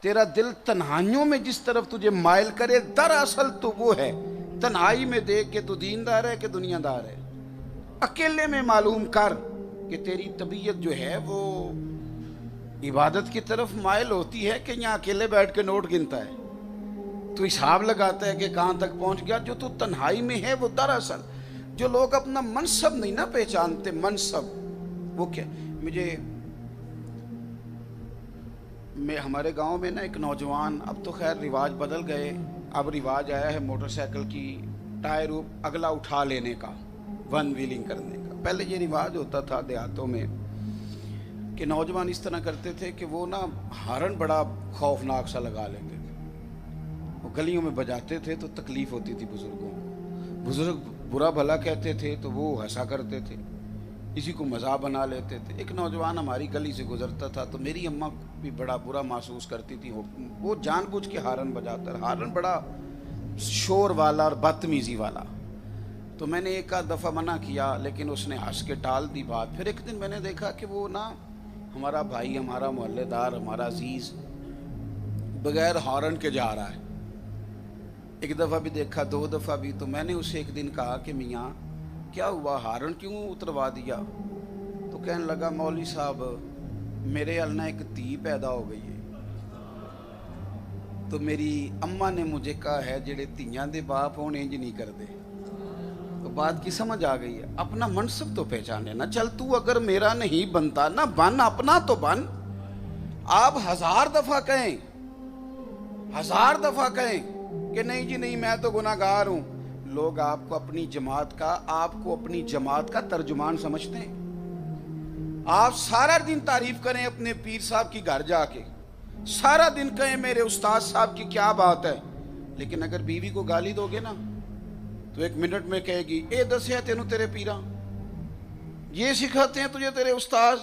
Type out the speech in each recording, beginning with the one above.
تیرا دل تنہائیوں میں جس طرف تجھے مائل کرے، دراصل تو وہ ہے تنہائی میں دیکھ کہ تو دیندار ہے کہ دنیا دار ہے۔ اکیلے میں معلوم کر کہ تیری طبیعت جو ہے وہ عبادت کی طرف مائل ہوتی ہے کہ یہاں اکیلے بیٹھ کے نوٹ گنتا ہے، تو حساب لگاتا ہے کہ کہاں تک پہنچ گیا۔ جو تو تنہائی میں ہے وہ دراصل، جو لوگ اپنا منصب نہیں نہ پہچانتے، منصب وہ کیا، ہمارے گاؤں میں نا ایک نوجوان، اب تو خیر رواج بدل گئے، اب رواج آیا ہے موٹر سائیکل کی ٹائر اگلا اٹھا لینے کا، ون ویلنگ کرنے کا۔ پہلے یہ رواج ہوتا تھا دیہاتوں میں کہ نوجوان اس طرح کرتے تھے کہ وہ نا ہارن بڑا خوفناک سا لگا لیتے تھے، وہ گلیوں میں بجاتے تھے تو تکلیف ہوتی تھی بزرگوں کو، بزرگ برا بھلا کہتے تھے تو وہ ہنسا کرتے تھے، اسی کو مزاح بنا لیتے تھے۔ ایک نوجوان ہماری گلی سے گزرتا تھا تو میری اماں بھی بڑا برا محسوس کرتی تھی، وہ جان بوجھ کے ہارن بجاتا ہے، ہارن بڑا شور والا اور بدتمیزی والا۔ تو میں نے ایک آدھ دفعہ منع کیا لیکن اس نے ہنس کے ٹال دی بات۔ پھر ایک دن میں نے دیکھا کہ وہ نا ہمارا بھائی، ہمارا محلے دار، ہمارا عزیز بغیر ہارن کے جا رہا ہے۔ ایک دفعہ بھی دیکھا، دو دفعہ بھی۔ تو میں نے اسے ایک دن کہا کہ میاں کیا ہوا، ہارن کیوں اتروا دیا؟ تو کہنے لگا مولوی صاحب میرے النا ایک دھی پیدا ہو گئی ہے، تو میری اماں نے مجھے کہا ہے جڑے دھیاں دے باپ ہون انج نہیں کردے۔ تو بات کی سمجھ آ گئی ہے، اپنا منصب تو پہچانے نا، چل تو اگر میرا نہیں بنتا نہ بن، اپنا تو بن۔ آپ ہزار دفعہ کہیں کہ نہیں جی نہیں میں تو گناہ گار ہوں، لوگ آپ کو اپنی جماعت کا ترجمان سمجھتے ہیں۔ آپ سارا دن تعریف کریں اپنے پیر صاحب کی گھر جا کے، سارا دن کہیں میرے استاد صاحب کی کیا بات ہے، لیکن اگر بیوی کو گالی دو گے نا تو ایک منٹ میں کہے گی اے دسیا تینوں تیرے پیراں یہ سکھاتے ہیں تجھے تیرے استاذ۔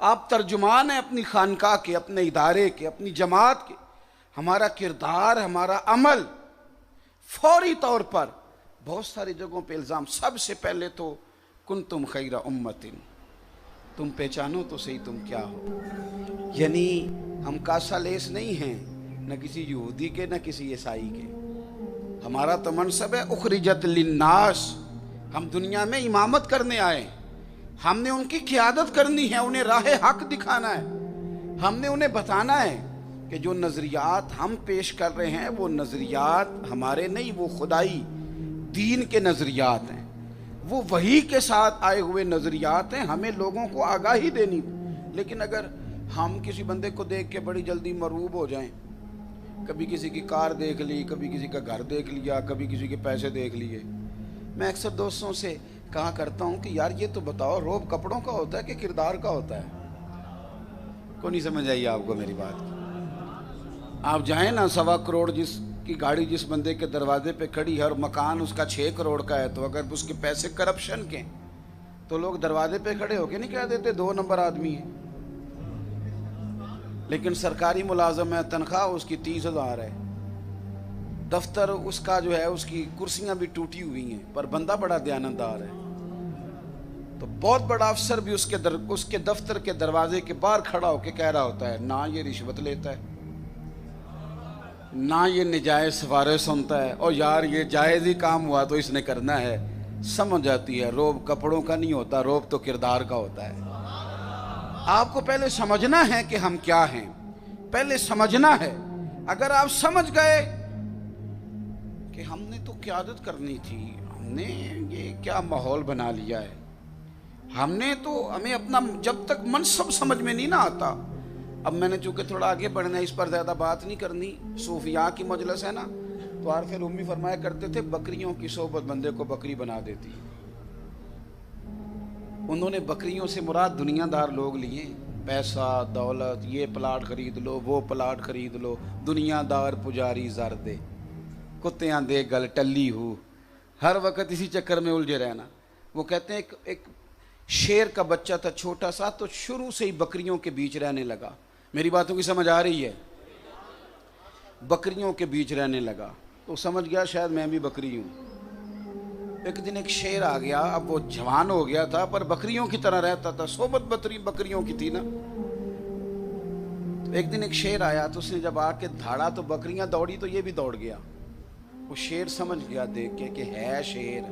آپ ترجمان ہیں اپنی خانقاہ کے، اپنے ادارے کے، اپنی جماعت کے۔ ہمارا کردار، ہمارا عمل فوری طور پر بہت ساری جگہوں پہ الزام۔ سب سے پہلے تو کنتم خیر امت، تم پہچانو تو صحیح تم کیا ہو۔ یعنی ہم کاسا لیس نہیں ہیں، نہ کسی یہودی کے نہ کسی عیسائی کے۔ ہمارا تو منصب ہے اخرجت للناس، ہم دنیا میں امامت کرنے آئے، ہم نے ان کی قیادت کرنی ہے، انہیں راہ حق دکھانا ہے، ہم نے انہیں بتانا ہے کہ جو نظریات ہم پیش کر رہے ہیں وہ نظریات ہمارے نہیں، وہ خدائی دین کے نظریات ہیں، وہ وحی کے ساتھ آئے ہوئے نظریات ہیں، ہمیں لوگوں کو آگاہی دینی۔ لیکن اگر ہم کسی بندے کو دیکھ کے بڑی جلدی مرعوب ہو جائیں، کبھی کسی کی کار دیکھ لی، کبھی کسی کا گھر دیکھ لیا، کبھی کسی کے پیسے دیکھ لیے، میں اکثر دوستوں سے کہا کرتا ہوں کہ یار یہ تو بتاؤ روب کپڑوں کا ہوتا ہے کہ کردار کا ہوتا ہے؟ کو نہیں سمجھ آئی آپ کو میری بات؟ آپ جائیں نا 1.25 کروڑ جس کی گاڑی جس بندے کے دروازے پہ کھڑی ہے اور مکان اس کا 6 کروڑ کا ہے، تو اگر اس کے پیسے کرپشن کے تو لوگ دروازے پہ کھڑے ہو کے نہیں کہہ دیتے 2 نمبر آدمی ہے۔ لیکن سرکاری ملازم ہے، تنخواہ اس کی 30,000 ہے، دفتر اس کا جو ہے اس کی کرسیاں بھی ٹوٹی ہوئی ہیں، پر بندہ بڑا دیانتدار ہے۔ تو بہت بڑا افسر بھی اس کے دفتر کے دروازے کے باہر کھڑا ہو کے کہہ رہا ہوتا ہے نہ یہ رشوت لیتا ہے، نہ یہ نجائز سفارش سنتا ہے، اور یار یہ جائز ہی کام ہوا تو اس نے کرنا ہے۔ سمجھ آتی ہے روب کپڑوں کا نہیں ہوتا، روب تو کردار کا ہوتا ہے۔ آپ کو پہلے سمجھنا ہے کہ ہم کیا ہیں، پہلے سمجھنا ہے۔ اگر آپ سمجھ گئے کہ ہم نے تو قیادت کرنی تھی، ہم نے یہ کیا ماحول بنا لیا ہے، ہمیں اپنا جب تک منصب سمجھ میں نہیں نہ آتا۔ اب میں نے چونکہ تھوڑا آگے بڑھنا ہے، اس پر زیادہ بات نہیں کرنی، صوفیاء کی مجلس ہے نا، تو عارف رومی فرمایا کرتے تھے بکریوں کی صحبت بندے کو بکری بنا دیتی۔ انہوں نے بکریوں سے مراد دنیا دار لوگ لیے، پیسہ دولت، یہ پلاٹ خرید لو وہ پلاٹ خرید لو، دنیا دار پجاری زر دے، کتیاں دے گل ٹلی ہو، ہر وقت اسی چکر میں الجھے رہنا۔ وہ کہتے ہیں ایک شیر کا بچہ تھا چھوٹا سا، تو شروع سے ہی بکریوں کے بیچ رہنے لگا۔ میری باتوں کی سمجھ آ رہی ہے؟ بکریوں کے بیچ رہنے لگا تو سمجھ گیا شاید میں بھی بکری ہوں۔ ایک دن ایک شیر آ گیا، اب وہ جوان ہو گیا تھا پر بکریوں کی طرح رہتا تھا، صحبت بکریوں کی تھی نا، ایک دن ایک شیر آیا تو اس نے جب آ کے دھاڑا تو بکریاں دوڑی تو یہ بھی دوڑ گیا. وہ شیر سمجھ گیا دیکھ کے کہ ہے شیر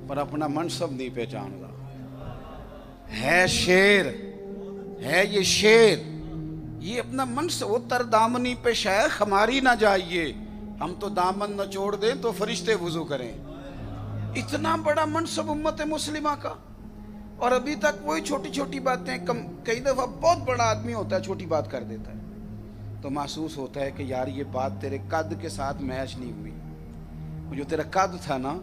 پر اپنا منصب نہیں پہچان رہا. ہے شیر، ہے یہ شیر، یہ اپنا منصب. وہ تر دامنی پہ شیخ ہماری نہ جائیے، ہم تو دامن نہ چھوڑ دیں تو فرشتے وضو کریں. اتنا بڑا منصب امت مسلمہ کا، اور ابھی تک وہی چھوٹی چھوٹی باتیں. کئی دفعہ بہت بڑا آدمی ہوتا ہے چھوٹی بات کر دیتا ہے تو محسوس ہوتا ہے کہ یار یہ بات تیرے قد کے ساتھ میچ نہیں ہوئی. وہ جو تیرا قد تھا نا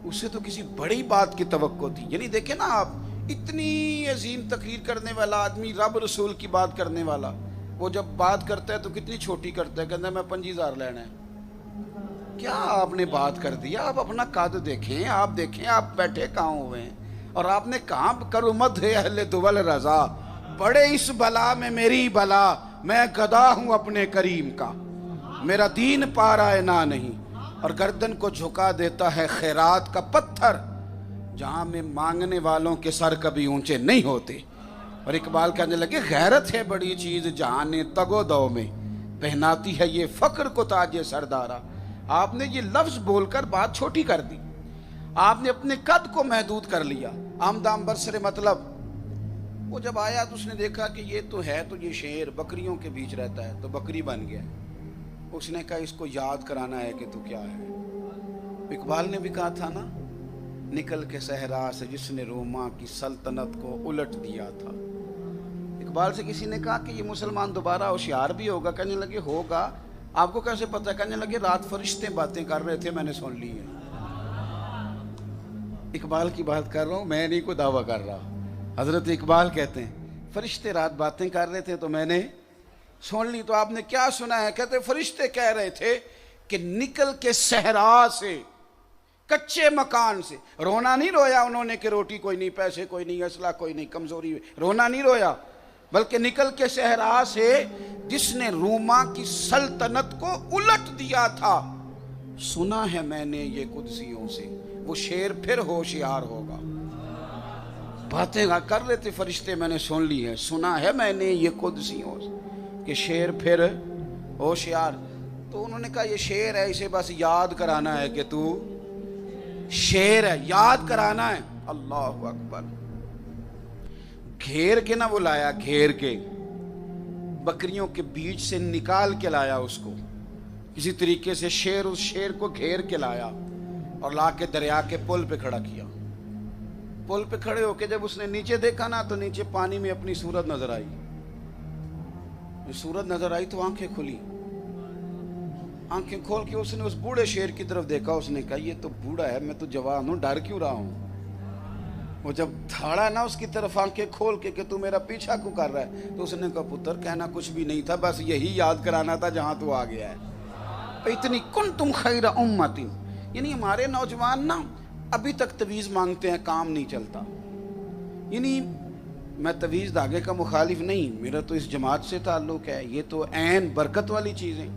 اس سے تو کسی بڑی بات کی توقع تھی. یعنی دیکھیں نا آپ، اتنی عظیم تقریر کرنے والا آدمی، رب رسول کی بات کرنے والا، وہ جب بات کرتا ہے تو کتنی چھوٹی کرتا ہے، کہتا ہے میں 25,000 لینا ہے. کیا آپ نے بات کر دیا؟ آپ اپنا قد دیکھیں، آپ دیکھیں آپ بیٹھے کہاں ہوئے ہیں. اور آپ نے کہاں کرو مد ہے اہل دول رضا، پڑے اس بلا میں میری بلا، میں گدا ہوں اپنے کریم کا، میرا دین پارا نہ نہیں. اور گردن کو جھکا دیتا ہے خیرات کا پتھر، جہاں میں مانگنے والوں کے سر کبھی اونچے نہیں ہوتے. اور اقبال کہنے لگے غیرت ہے بڑی چیز جہان تگ و دو میں، پہناتی ہے یہ فخر کو تاج سردارا. آپ نے یہ لفظ بول کر بات چھوٹی کر دی، آپ نے اپنے قد کو محدود کر لیا. آمدام برسر مطلب. وہ جب آیا تو اس نے دیکھا کہ یہ تو ہے تو یہ شیر بکریوں کے بیچ رہتا ہے تو بکری بن گیا. اس نے کہا اس کو یاد کرانا ہے کہ تو کیا ہے. اقبال نے بھی کہا تھا نا، نکل کے صحرا سے جس نے روما کی سلطنت کو الٹ دیا تھا. اقبال سے کسی نے کہا کہ یہ مسلمان دوبارہ ہوشیار بھی ہوگا. کہنے لگے ہوگا. آپ کو کیسے پتہ؟ کہنے لگے رات فرشتے باتیں کر رہے تھے میں نے سن لی ہیں. اقبال کی بات کر رہا ہوں، میں نہیں کوئی دعویٰ کر رہا. حضرت اقبال کہتے ہیں فرشتے رات باتیں کر رہے تھے تو میں نے سن لی. تو آپ نے کیا سنا ہے؟ کہتے فرشتے کہہ رہے تھے کہ نکل کے صحرا سے، کچے مکان سے. رونا نہیں رویا انہوں نے کہ روٹی کوئی نہیں، پیسے کوئی نہیں، اسلحہ کوئی نہیں، کمزوری. رونا نہیں رویا، بلکہ نکل کے صحرا سے جس نے روما کی سلطنت کو الٹ دیا تھا. سنا ہے میں نے یہ قدسیوں سے، وہ شیر پھر ہوشیار ہوگا. باتیں کر رہے تھے فرشتے، میں نے سن لی ہے. سنا ہے میں نے یہ قدسیوں سے کہ شیر پھر ہوشیار. تو انہوں نے کہا یہ شیر ہے، اسے بس یاد کرانا ہے کہ تو شیر ہے، یاد کرانا ہے. اللہ اکبر. گھیر کے نہ وہ لایا، گھیر کے بکریوں کے بیچ سے نکال کے لایا اس کو کسی طریقے سے. شیر اس شیر کو گھیر کے لایا اور لا کے دریا کے پل پہ کھڑا کیا. پل پہ کھڑے ہو کے جب اس نے نیچے دیکھا نا تو نیچے پانی میں اپنی صورت نظر آئی. صورت نظر آئی تو آنکھیں کھلی. آنکھیں کھول کے اس نے اس بوڑھے شیر کی طرف دیکھا. اس نے کہا یہ تو بوڑھا ہے، میں تو جوان ہوں، ڈر کیوں رہا ہوں. وہ جب دھاڑا نا اس کی طرف آنکھیں کھول کے کہ تو میرا پیچھا کیوں کر رہا ہے، تو اس نے کہا پتر کہنا کچھ بھی نہیں تھا، بس یہی یاد کرانا تھا جہاں تو آ گیا ہے. اتنی کنتم خیر امت. یعنی ہمارے نوجوان نا ابھی تک تویز مانگتے ہیں، کام نہیں چلتا. یعنی میں تویز دھاگے کا مخالف نہیں، میرا تو اس جماعت سے تعلق ہے، یہ تو عین برکت والی چیزیں.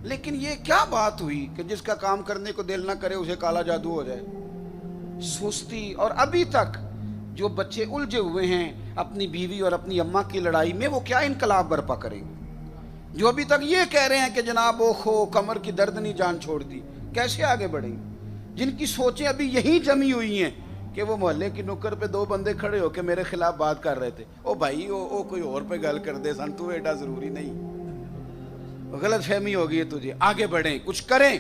لیکن یہ کیا بات ہوئی کہ جس کا کام کرنے کو دل نہ کرے اسے کالا جادو ہو جائے. سستی. اور ابھی تک جو بچے الجھے ہوئے ہیں اپنی بیوی اور اپنی اماں کی لڑائی میں، وہ کیا انقلاب برپا کریں گے؟ جو ابھی تک یہ کہہ رہے ہیں کہ جناب اوخو کمر کی درد نہیں جان چھوڑ دی، کیسے آگے بڑھیں گے؟ جن کی سوچیں ابھی یہی جمی ہوئی ہیں کہ وہ محلے کی نکر پہ دو بندے کھڑے ہو کے میرے خلاف بات کر رہے تھے. او بھائی او کوئی اور پہ گل کر دے سن، تو ایڈا ضروری نہیں. غلط فہمی ہوگی ہے تجھے. آگے بڑھیں، کچھ کریں،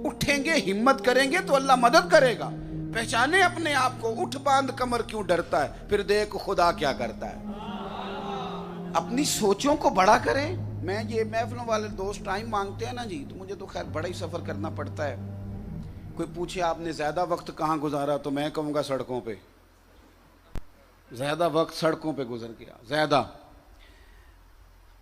اٹھیں گے، ہمت کریں گے تو اللہ مدد کرے گا. پہچانے اپنے آپ کو. اٹھ باندھ کمر کیوں ڈرتا ہے، پھر دیکھ خدا کیا کرتا ہے. اپنی سوچوں کو بڑا کریں. میں یہ محفلوں والے دوست ٹائم مانگتے ہیں نا جی، تو مجھے تو خیر بڑا ہی سفر کرنا پڑتا ہے. کوئی پوچھے آپ نے زیادہ وقت کہاں گزارا تو میں کہوں گا سڑکوں پہ. زیادہ وقت سڑکوں پہ گزر گیا زیادہ.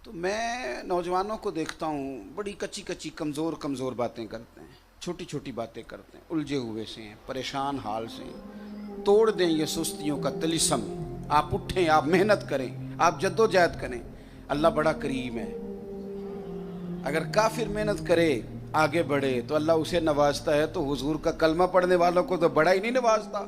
تو میں نوجوانوں کو دیکھتا ہوں بڑی کچی کچی کمزور باتیں کرتے ہیں، چھوٹی چھوٹی باتیں کرتے ہیں، الجھے ہوئے سے ہیں، پریشان حال سے ہیں. توڑ دیں یہ سستیوں کا طلسم. آپ اٹھیں، آپ محنت کریں، آپ جدوجہد کریں. اللہ بڑا کریم ہے. اگر کافر محنت کرے، آگے بڑھے تو اللہ اسے نوازتا ہے، تو حضور کا کلمہ پڑھنے والوں کو تو بڑا ہی نہیں نوازتا.